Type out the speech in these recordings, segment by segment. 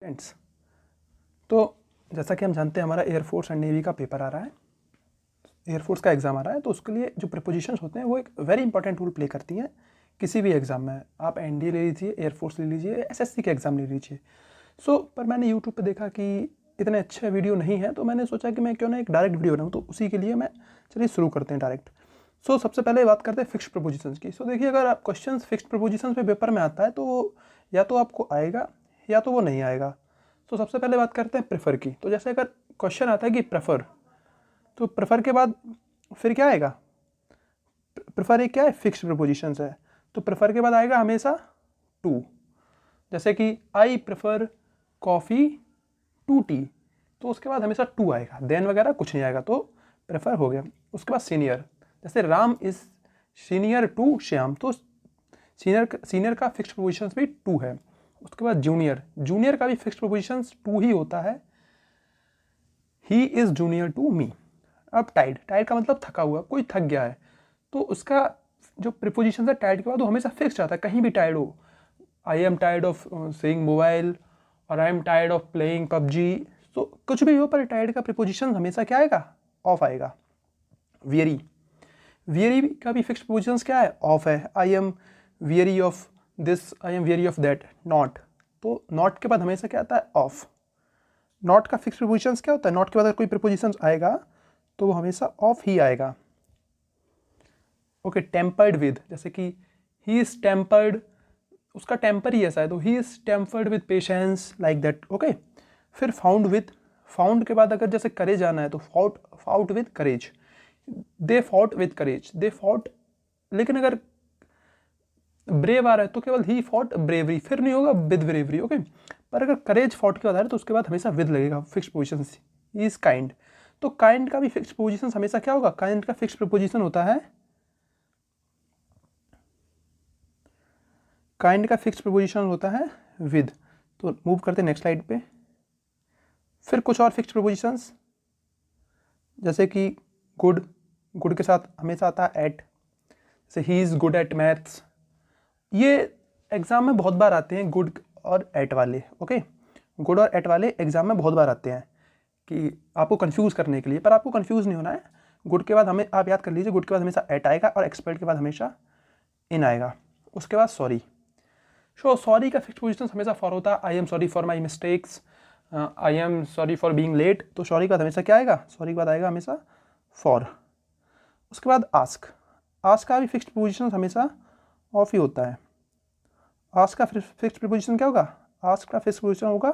Friends, तो जैसा कि हम जानते हैं हमारा एयरफोर्स एंड नेवी का पेपर आ रहा है, एयरफोर्स का एग्ज़ाम आ रहा है। तो उसके लिए जो प्रीपोजिशंस होते हैं वो एक वेरी इंपॉर्टेंट रोल प्ले करती हैं किसी भी एग्ज़ाम में। आप एनडीए ले लीजिए, एयरफोर्स ले लीजिए, एसएससी के एग्ज़ाम ले लीजिए। पर मैंने यूट्यूब पे देखा कि इतने अच्छे वीडियो नहीं है, तो मैंने सोचा कि मैं क्यों ना एक डायरेक्ट वीडियो बनाऊँ। तो उसी के लिए मैं चलिए शुरू करते हैं डायरेक्ट। सबसे पहले बात करते हैं फिक्स्ड प्रीपोजिशंस की। देखिए, अगर आप क्वेश्चन फिक्स्ड प्रीपोजिशंस पे पेपर में आता है तो वो या तो आपको आएगा या तो वो नहीं आएगा। सबसे पहले बात करते हैं प्रेफर की। तो जैसे अगर क्वेश्चन आता है कि प्रेफर, तो प्रेफर के बाद फिर क्या आएगा? प्रेफर एक क्या है? फिक्स्ड प्रीपोजिशंस है। तो प्रेफर के बाद आएगा हमेशा टू। जैसे कि I prefer coffee to tea, तो उसके बाद हमेशा टू आएगा, देन वगैरह कुछ नहीं आएगा, तो प्रेफर हो गया। उसके बाद सीनियर, जैसे Ram is senior to Shyam, तो सीनियर का फिक्स्ड प्रीपोजिशंस भी टू है। उसके बाद जूनियर का भी फिक्स्ड प्रीपोजिशंस टू ही होता है, he is junior to me. अब टाइड का मतलब थका हुआ, कोई थक गया है, तो उसका जो प्रीपोजिशन है टाइड के बाद वो हमेशा फिक्स्ड आता है, कहीं भी टाइड हो। I am tired of seeing mobile और I am tired of playing PUBG, तो कुछ भी हो पर टायर्ड का प्रीपोजिशन हमेशा क्या आएगा? ऑफ आएगा। वियरी का भी फिक्स्ड प्रीपोजिशंस क्या है? ऑफ है। I M weary of this, I am weary of that. Not, तो नॉट के बाद हमेशा क्या आता है? ऑफ। नॉट का फिक्स्ड प्रीपोजिशंस क्या होता है? नॉट के बाद अगर कोई प्रीपोजिशंस आएगा तो वो हमेशा ऑफ ही आएगा। ओके, टेम्पर्ड विद, जैसे कि ही इज टेम्पर्ड, उसका टेम्पर ही ऐसा है, तो he is tempered with patience, like that. Okay, फिर फाउंड विद, फाउंड के बाद अगर जैसे करेज आना है तो fought with courage. They fought with courage, they fought, लेकिन अगर ब्रेव आ रहा है तो केवल ही फॉट ब्रेवरी, फिर नहीं होगा विद ब्रेवरी। ओके, पर अगर करेज फॉट के बाद आ रहा है तो उसके बाद हमेशा विद लगेगा। Fixed position, he is kind, तो काइंड का भी फिक्स्ड पोजीशन हमेशा क्या होगा? काइंड का फिक्स्ड प्रीपोजिशन होता है, काइंड का फिक्स्ड प्रीपोजिशन होता है विद। तो मूव करते हैं नेक्स्ट स्लाइड पे। फिर कुछ और फिक्स्ड प्रीपोजिशंस, जैसे कि गुड, गुड के साथ हमेशा आता है एट, जैसे he is good at maths. ये एग्जाम में बहुत बार आते हैं, गुड और एट वाले। ओके, गुड और एट वाले एग्जाम में बहुत बार आते हैं कि आपको कंफ्यूज करने के लिए, पर आपको कंफ्यूज नहीं होना है। गुड के बाद हमें, आप याद कर लीजिए, गुड के बाद हमेशा एट आएगा और एक्सपेक्ट के बाद हमेशा इन आएगा। उसके बाद सॉरी, सॉरी का फिक्स्ड पोजीशन हमेशा फॉर होता है। I am sorry for my mistakes, I am sorry for being late, तो सॉरी के बाद हमेशा क्या आएगा? सॉरी के बाद आएगा हमेशा फॉर। उसके बाद आस्क, आस्क का भी फिक्स्ड पोजीशन हमेशा ऑफ ही होता है। आस्क का फिक्स्ड प्रीपोजिशन क्या होगा? आस्क का फिक्स्ड प्रीपोजिशन होगा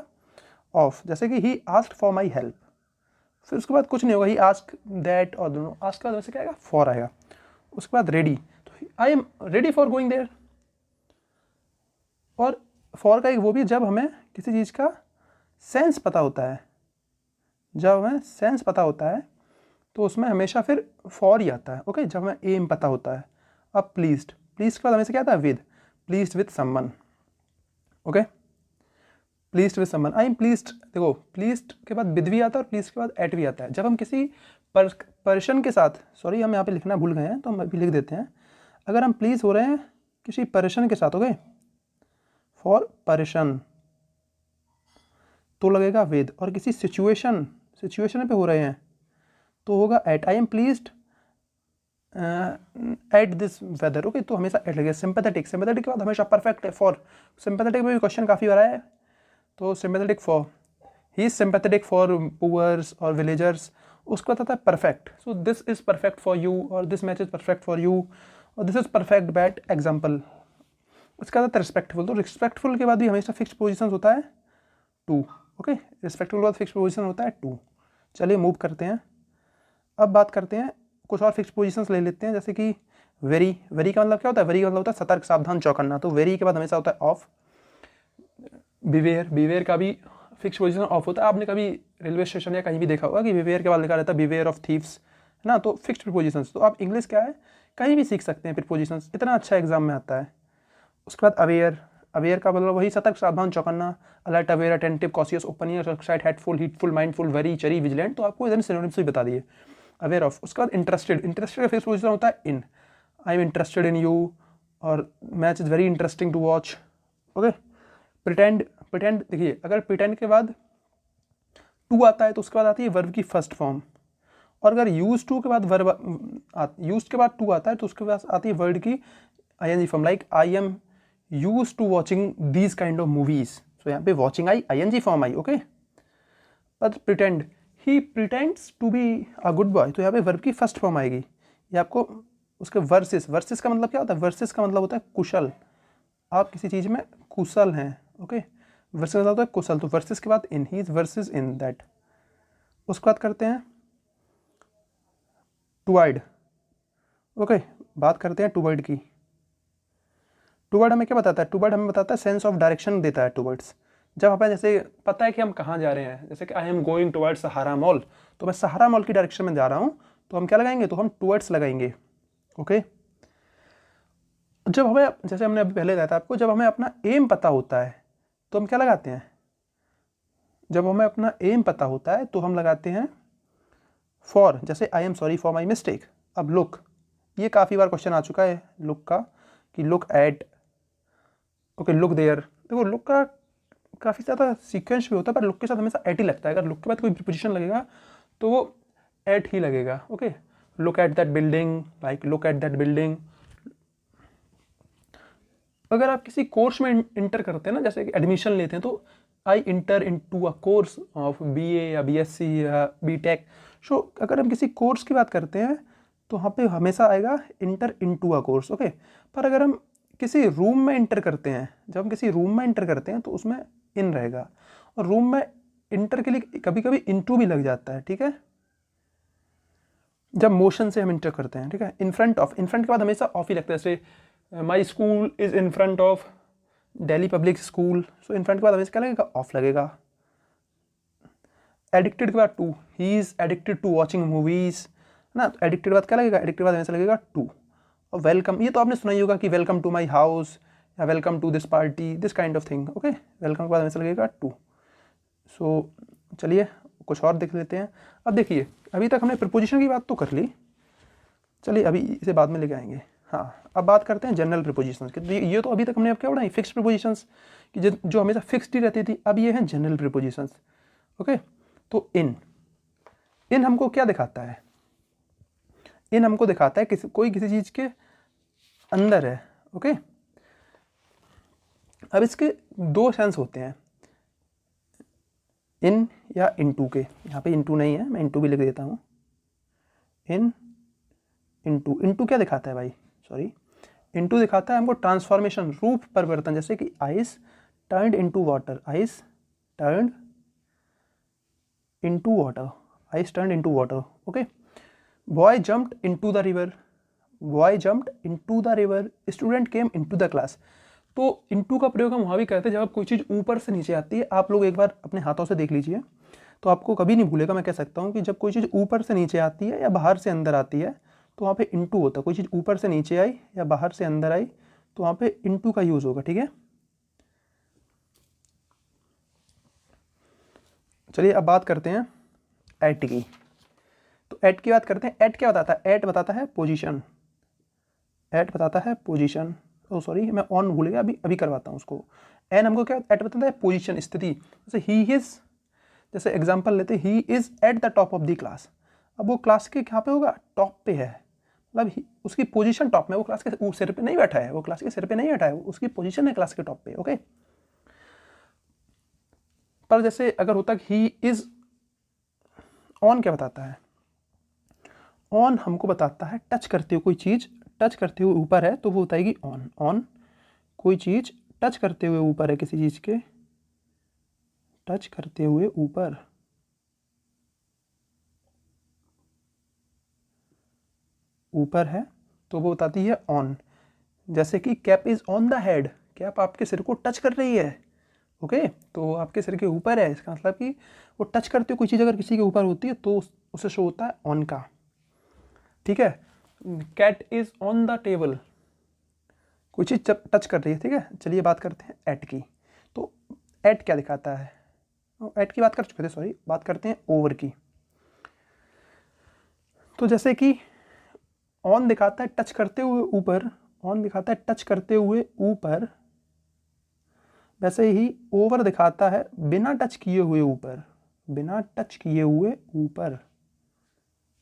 ऑफ, जैसे कि he asked for my help. फिर उसके बाद कुछ नहीं होगा, ही आस्क दैट, और दोनों आस्क के बाद वैसे क्या आएगा? फॉर आएगा। उसके बाद रेडी, तो I am ready for going there. और फॉर का एक वो भी, जब हमें किसी चीज़ का सेंस पता होता है, जब हमें सेंस पता होता है तो उसमें हमेशा फिर फॉर ही आता है। ओके, जब हमें एम पता होता है। अब प्लीज्ड, प्लीज्ड के बाद हमेशा क्या आता है? With, pleased with someone. Okay, pleased with someone, I am pleased. देखो, प्लीज्ड के बाद विद भी आता है और प्लीज्ड के बाद एट भी आता है। जब हम किसी पर्सन के साथ, सॉरी हम यहाँ पे लिखना भूल गए हैं तो हम अभी लिख देते हैं। अगर हम प्लीज हो रहे हैं किसी पर्सन के साथ, ओके, फॉर पर्सन, तो लगेगा विद, और किसी सिचुएशन पे हो रहे हैं तो होगा at. I am pleased at this weather. Okay, तो हमेशा एट लगेगा। सिंपैथेटिक, सिंपैथेटिक के बाद हमेशा परफेक्ट है, फॉर। सिंपैथेटिक में भी क्वेश्चन काफ़ी बार है, तो sympathetic for, he is sympathetic for poors और विलेजर्स। उसके बाद आता है perfect, so this is perfect for you, और this match is perfect for you, और this is perfect bat example. उसके बाद आता है रिस्पेक्टफुल, तो रिस्पेक्टफुल के बाद भी हमेशा फिक्स्ड पोजीशन होता है टू। ओके, रिस्पेक्टफुल के बाद फिक्स्ड पोजीशन होता है टू। चलिए मूव करते हैं। अब बात करते हैं, कुछ और फिक्स्ड पोजीशंस ले लेते हैं, जैसे कि वेरी, वेरी का मतलब क्या होता है? वेरी का मतलब होता है सतर्क, सावधान, चौकन्ना, तो वेरी के बाद हमेशा होता है ऑफ। बिवेयर, बिवेयर का भी फिक्स्ड पोजीशन ऑफ होता है। आपने कभी रेलवे स्टेशन या कहीं भी देखा होगा कि बिवेयर के बाद लिखा रहता है बिवेयर ऑफ थीव्स, है ना, तो फिक्स्ड प्रीपोजिशंस। तो आप इंग्लिश क्या है, कहीं भी सीख सकते हैं प्रीपोजिशंस, इतना अच्छा एग्जाम में आता है। उसके बाद अवेयर, अवेयर का मतलब वही सतर्क, सावधान, चौकन्ना, अलर्ट, अवेयर, अटेंटिव, कॉशियस, ओपनियर, excite, heedful, heedful, mindful, wary, chary, vigilant, तो आपको इधर सिनोनिम्स भी बता दिए। Aware of. उसके बाद इंटरेस्टेड, इंटरेस्टेड का फिक्स्ड पोजीशन होता है in, I am interested in you, और match is very interesting to watch. Okay, pretend, pretend, देखिए अगर प्रिटेंड के बाद टू आता है तो उसके बाद आती है वर्ब की फर्स्ट फॉर्म, और अगर यूज टू के बाद वर्ब यूज के बाद टू आता है तो उसके बाद आती है वर्ड की ING form, like I am use to watching these kind of movies. So यहाँ पे वॉचिंग आई, आईएनजी फॉर्म आई, okay. But pretend, he pretends to be a good boy, तो यहाँ पे वर्ब की फर्स्ट फॉर्म आएगी। ये आपको उसके वर्सेस, वर्सेस का मतलब क्या होता है? वर्सेस का मतलब होता है कुशल, आप किसी चीज़ में कुशल हैं, ओके। वर्सेस का मतलब होता है कुशल, तो वर्सेस के बाद in, he is versed in that. उसके बाद करते हैं टुवर्ड, ओके। बात करते हैं टुवर्ड की। टुवर्ड हमें क्या बताता है? टुवर्ड हमें बताता है सेंस ऑफ डायरेक्शन देता है टुवर्ड्स। जब हमें जैसे पता है कि हम कहाँ जा रहे हैं, जैसे कि I am going towards Sahara mall, तो मैं सहारा मॉल की डायरेक्शन में जा रहा हूँ, तो हम क्या लगाएंगे? तो हम टुवर्ड्स लगाएंगे, ओके। जब हमें, जैसे हमने अभी पहले बताया था आपको, जब हमें अपना एम पता होता है तो हम क्या लगाते हैं? जब हमें अपना एम पता होता है तो हम लगाते हैं फॉर, जैसे आई am sorry for my mistake. अब लुक, ये काफ़ी बार क्वेश्चन आ चुका है लुक का, कि look at, okay, look there. देखो लुक का काफ़ी ज़्यादा सीक्वेंस भी होता है, पर लुक के साथ हमेशा एट ही लगता है। अगर लुक के बाद कोई प्रीपोजिशन लगेगा तो वो एट ही लगेगा, okay. Look at that building, like look at that building. अगर आप किसी कोर्स में इंटर करते हैं ना, जैसे कि एडमिशन लेते हैं, तो I enter into a course of BA या बीएससी या बीटेक। सो अगर हम किसी कोर्स की बात करते हैं तो वहाँ पे हमेशा आएगा enter into a course, okay. पर अगर हम किसी रूम में इंटर करते हैं, जब हम किसी रूम में इंटर करते हैं तो उसमें इन रहेगा, और रूम में इंटर के लिए कभी कभी इनटू भी लग जाता है, ठीक है, जब मोशन से हम इंटर करते हैं, ठीक है। In front of, in front के बाद हमेशा ऑफ ही लगता है, जैसे my school is in front of Delhi public school, so in front के बाद हमेशा क्या लगेगा? ऑफ लगेगा। एडिक्टेड के बाद to, he is addicted to watching movies, ना, तो एडिक्टेड के बाद क्या लगेगा? एडिक्टेड के बाद हमेशा लगेगा टू। और वेलकम, ये तो आपने सुना ही होगा कि वेलकम टू माई हाउस या welcome to this party, this kind of thing, okay. Welcome के बाद हमेशा लगेगा टू। सो चलिए कुछ और देख लेते हैं। अब देखिए, अभी तक हमने प्रीपोजिशन की बात तो कर ली, चलिए अभी इसे बाद में लेके आएंगे। हाँ, अब बात करते हैं जनरल प्रीपोजिशंस की। तो ये तो अभी तक हमने अब क्या पढ़ा? फिक्स्ड प्रीपोजिशंस कि जो हमेशा फिक्स्ड ही रहती थी। अब ये हैं जनरल प्रीपोजिशंस, ओके। तो इन, इन हमको क्या दिखाता है? इन हमको दिखाता है कोई किसी चीज़ के अंदर है, ओके। अब इसके दो सेंस होते हैं, इन या इनटू के। यहाँ पे इनटू नहीं है, मैं इनटू भी लिख देता हूँ। इन, इनटू, इनटू क्या दिखाता है भाई? सॉरी, इनटू दिखाता है हमको ट्रांसफॉर्मेशन, रूप परिवर्तन, जैसे कि ice turned into water, ice turned into water, ice turned into water, okay. Boy jumped into the river, boy jumped into the river, student came into the class. तो into का प्रयोग हम वहाँ भी करते हैं जब कोई चीज़ ऊपर से नीचे आती है। आप लोग एक बार अपने हाथों से देख लीजिए तो आपको कभी नहीं भूलेगा। मैं कह सकता हूँ कि जब कोई चीज़ ऊपर से नीचे आती है या बाहर से अंदर आती है तो वहाँ पे इनटू होता है। कोई चीज़ ऊपर से नीचे आई या बाहर से अंदर आई तो वहाँ पे इनटू का यूज़ होगा, ठीक है। चलिए अब बात करते हैं एट की। तो एट की बात करते हैं। एट क्या बताता है? एट बताता है पोजीशन, एट बताता है पोजीशन। ओ सॉरी, मैं ऑन भूल गया, अभी करवाता हूँ उसको। एन हमको क्या, एट बताता है पोजीशन, स्थिति। जैसे ही इज, जैसे एग्जांपल लेते, he is at the top of the class. अब वो क्लास के कहाँ पे होगा? टॉप पे है, मतलब उसकी पोजीशन टॉप में, वो क्लास के सिर पे नहीं बैठा है, वो क्लास के सिर पे नहीं बैठा है, उसकी पोजीशन है क्लास के टॉप पे, ओके। पर जैसे अगर होता ही इज ऑन, क्या बताता है? ऑन हमको बताता है टच करते हुए कोई चीज़, टच करते हुए ऊपर है तो वो बताएगी ऑन। ऑन, कोई चीज़ टच करते हुए ऊपर है, किसी चीज़ के टच करते हुए ऊपर, ऊपर है तो वो बताती है ऑन। जैसे कि cap is on the head, cap आपके सिर को टच कर रही है, ओके, तो आपके सिर के ऊपर है। इसका मतलब कि वो टच करते हुए कोई चीज़ अगर किसी के ऊपर होती है तो उसे शो होता है ऑन का, ठीक है। Cat is on the table, कोई चीज़ टच कर रही है, ठीक है। चलिए बात करते हैं एट की। तो एट क्या दिखाता है? एट की बात कर चुके थे, सॉरी, बात करते हैं ओवर की। तो जैसे कि ऑन दिखाता है टच करते हुए ऊपर, ऑन दिखाता है टच करते हुए ऊपर, वैसे ही ओवर दिखाता है बिना टच किए हुए ऊपर, बिना टच किए हुए ऊपर।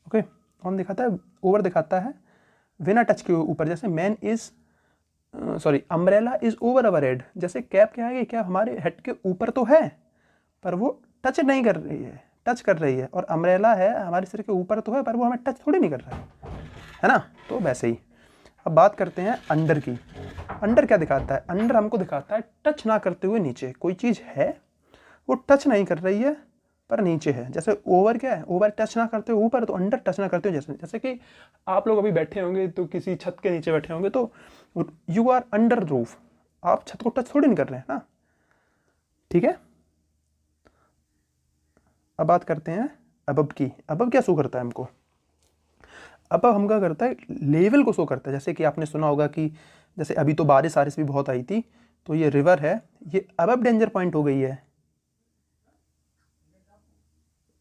ओके, ऑन दिखाता है, ओवर दिखाता है बिना टच किए हुए ऊपर। जैसे man is umbrella is over our head. जैसे कैप क्या है, कैप हमारे हेड के ऊपर तो है पर वो टच नहीं कर रही है, टच कर रही है। और अम्ब्रेला है हमारे सिर के ऊपर तो है पर वो हमें टच थोड़ी नहीं कर रहा है ना। तो वैसे ही अब बात करते हैं अंडर की। अंडर क्या दिखाता है? अंडर हमको दिखाता है टच ना करते हुए नीचे। कोई चीज़ है वो टच नहीं कर रही है पर नीचे है। जैसे ओवर क्या है, ओवर टच ना करते हुए ऊपर, तो अंडर टच ना करते हुए। जैसे कि आप लोग अभी बैठे होंगे तो किसी छत के नीचे बैठे होंगे तो यू आर अंडर रूफ, आप छत को टच थोड़ी नहीं कर रहे हैं ना, ठीक है। अब बात करते हैं अबब की। अबब क्या शो करता है हमको? अबब हम क्या करता है, लेवल को शो करता है। जैसे कि आपने सुना होगा कि जैसे अभी तो बारिश भी बहुत आई थी, तो ये रिवर है, ये अबब डेंजर पॉइंट हो गई है।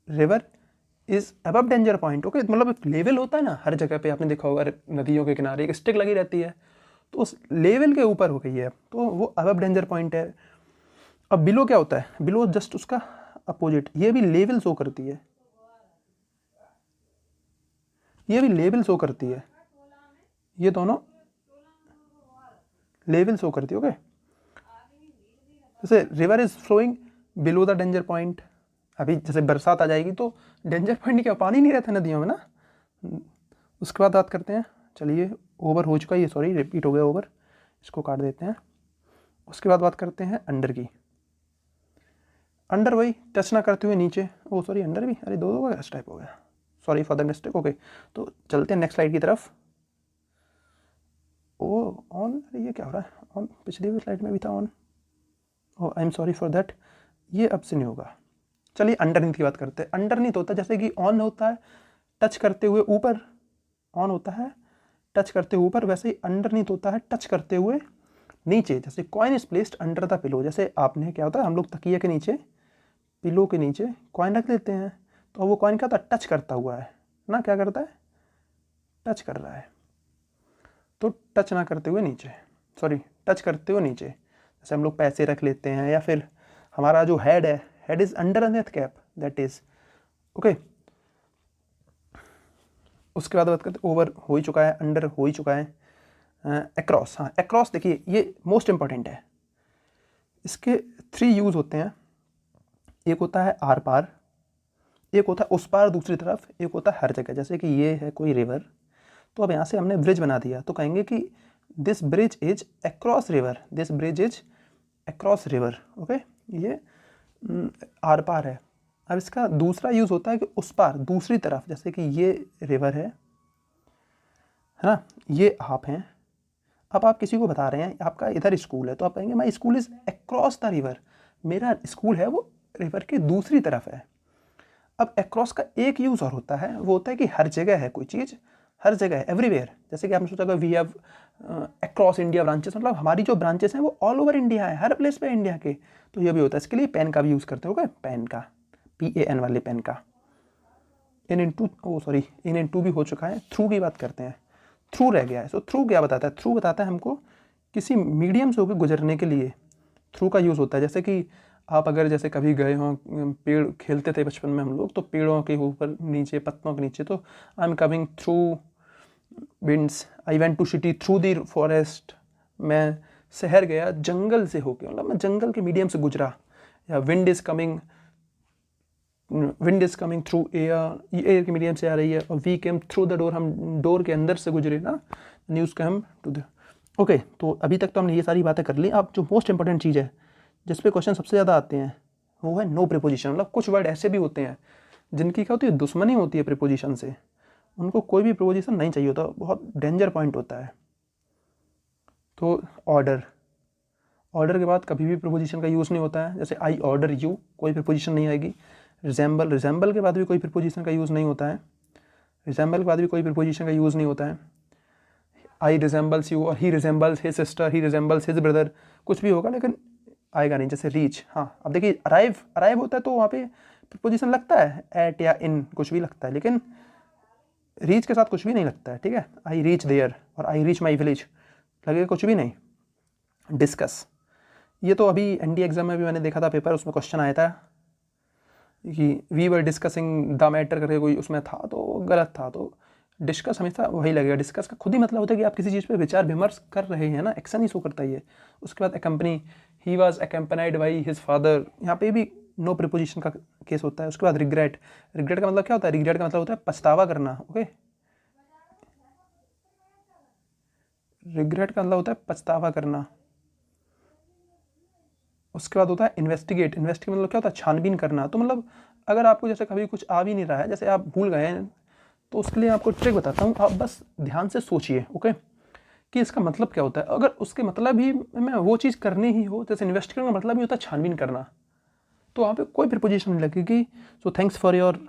River is above danger point. Okay, मतलब लेवल होता है ना हर जगह पे, आपने देखा होगा नदियों के किनारे एक स्टिक लगी रहती है, तो उस लेवल के ऊपर हो गई है तो वो अबव डेंजर पॉइंट है। अब बिलो क्या होता है? बिलो जस्ट उसका अपोजिट, ये भी लेवल शो करती है, ये भी लेवल शो करती है, ये दोनों लेवल शो करती है। ओके, जैसे river is flowing below the danger point. अभी जैसे बरसात आ जाएगी तो डेंजर पॉइंट क्या, पानी नहीं रहता नदियों में ना। उसके बाद बात करते हैं, चलिए ओवर हो चुका है ये, सॉरी रिपीट हो गया ओवर, इसको काट देते हैं। उसके बाद बात करते हैं अंडर की। अंडर वही टच ना करते हुए नीचे, ओ सॉरी अंडर भी, अरे दो इस टाइप हो गया, sorry for the mistake. Okay, तो चलते हैं नेक्स्ट स्लाइड की तरफ। ओ ऑन, अरे ये क्या हो रहा है, ऑन पिछली स्लाइड में भी था on, oh I am sorry for that, ये अब से नहीं होगा। चलिए अंडरनीथ की बात करते हैं। अंडरनीथ होता है जैसे कि ऑन होता है टच करते हुए ऊपर, ऑन होता है टच करते हुए ऊपर, वैसे ही अंडरनीथ होता है टच करते हुए नीचे। जैसे coin is placed under the pillow, जैसे आपने क्या होता है, हम लोग तकिए के नीचे, पिलो के नीचे कॉइन रख देते हैं, तो वो कॉइन क्या होता है, टच करता हुआ है ना, क्या करता है, टच कर रहा है। तो टच ना करते हुए नीचे, सॉरी टच करते हुए नीचे। जैसे हम लोग पैसे रख लेते हैं, या फिर हमारा जो हेड है, हेड इज अंडर अनेथ कैप, दैट इज ओके। उसके बाद बात करते हैं, ओवर हो ही चुका है, अंडर हो ही चुका है, अक्रॉस। हाँ अक्रॉस देखिए ये मोस्ट इंपॉर्टेंट है। इसके 3 यूज़ होते हैं। एक होता है आर पार, एक होता है उस पार दूसरी तरफ, एक होता है हर जगह। जैसे कि ये है कोई रिवर, तो अब यहाँ से हमने ब्रिज बना दिया तो कहेंगे कि this bridge is across river, this bridge is across river. Okay, ये आर पार है। अब इसका दूसरा यूज़ होता है कि उस पार दूसरी तरफ, जैसे कि ये रिवर है ना, ये आप हैं। अब आप किसी को बता रहे हैं आपका इधर स्कूल है, तो आप कहेंगे my school is across the river, मेरा स्कूल है वो रिवर के दूसरी तरफ है। अब अक्रॉस का एक यूज़ और होता है, वो होता है कि हर जगह है कोई चीज़, हर जगह है, एवरीवेयर। जैसे कि आपने सोचा होगा we have across India branches, मतलब हमारी जो ब्रांचेस हैं वो ऑल ओवर इंडिया है, हर प्लेस पे इंडिया के। तो ये भी होता है। इसके लिए पेन का भी यूज़ करते होगा, पेन का, PAN वाले पेन का। इन टू भी हो चुका है। थ्रू की बात करते हैं, थ्रू रह गया है। सो थ्रू क्या बताता है? थ्रू बताता है हमको किसी मीडियम से होकर गुजरने के लिए थ्रू का यूज़ होता है। जैसे कि आप अगर जैसे कभी गए हों, पेड़ खेलते थे बचपन में हम लोग, तो पेड़ों के ऊपर नीचे, पत्तों के नीचे, तो I am coming through winds, I went to city through the forest, मैं शहर गया जंगल से होके, मतलब मैं जंगल के मीडियम से गुजरा। या wind is coming through air, air के मीडियम से आ रही है। और we came through the door, हम डोर के अंदर से गुजरे ना, न्यूज़ का हम टू द। ओके, तो अभी तक तो हमने ये सारी बातें कर ली। अब जो मोस्ट इंपॉर्टेंट चीज़ है जिस पे क्वेश्चन सबसे ज़्यादा आते हैं वो है नो प्रीपोजिशन। मतलब कुछ वर्ड ऐसे भी होते हैं जिनकी क्या होती है, दुश्मनी होती है प्रीपोजिशन से, उनको कोई भी प्रीपोजिशन नहीं चाहिए होता, बहुत डेंजर पॉइंट होता है। तो ऑर्डर, ऑर्डर के बाद कभी भी प्रीपोजिशन का यूज़ नहीं होता है। जैसे आई ऑर्डर यू, कोई प्रीपोजिशन नहीं आएगी। रिजेंबल, रिजेंबल के बाद भी कोई प्रीपोजिशन का यूज़ नहीं होता है, रिजेंबल के बाद भी कोई प्रीपोजिशन का यूज़ नहीं होता है। आई रिजेंबल्स यू और ही रिजेंबल्स हिज सिस्टर, ही रिजेंबल्स हिज ब्रदर, कुछ भी होगा लेकिन आएगा नहीं। जैसे रीच, हाँ अब देखिए अराइव, अराइव होता है तो वहाँ पे प्रीपोजिशन लगता है, एट या इन कुछ भी लगता है, लेकिन रीच के साथ कुछ भी नहीं लगता है, ठीक है। आई रीच देयर और आई रीच माई विलेज लगेगा कुछ भी नहीं। डिस्कस, ये तो अभी एनडीए एग्जाम में भी मैंने देखा था पेपर, उसमें क्वेश्चन आया था कि we were discussing the matter करके कोई उसमें था, तो गलत था। तो डिस्कस हमेशा वही लगेगा, डिस्कस का खुद ही मतलब होता है कि आप किसी चीज़ पे विचार विमर्श कर रहे हैं ना, एक्शन ही शो करता ही है। उसके बाद accompany, he was accompanied by his father, यहाँ पे भी नो प्रिपोजिशन का केस होता है। उसके बाद रिग्रेट, रिग्रेट का मतलब क्या होता है? रिग्रेट का मतलब होता है पछतावा करना। ओके, रिग्रेट का मतलब होता है पछतावा करना। उसके बाद होता है इन्वेस्टिगेट, इन्वेस्टिगेट मतलब क्या होता है? छानबीन करना। तो मतलब अगर आपको जैसे कभी कुछ आ भी नहीं रहा है, जैसे आप भूल गए हैं, तो उसके लिए आपको ट्रिक बताता हूँ, आप बस ध्यान से सोचिए, ओके, कि इसका मतलब क्या होता है। अगर उसके मतलब ही में वो चीज़ करनी ही हो, जैसे इन्वेस्टिगेट का मतलब ही होता है छानबीन करना, तो वहाँ पे कोई प्रिपोजिशन नहीं लगेगी। So thanks for your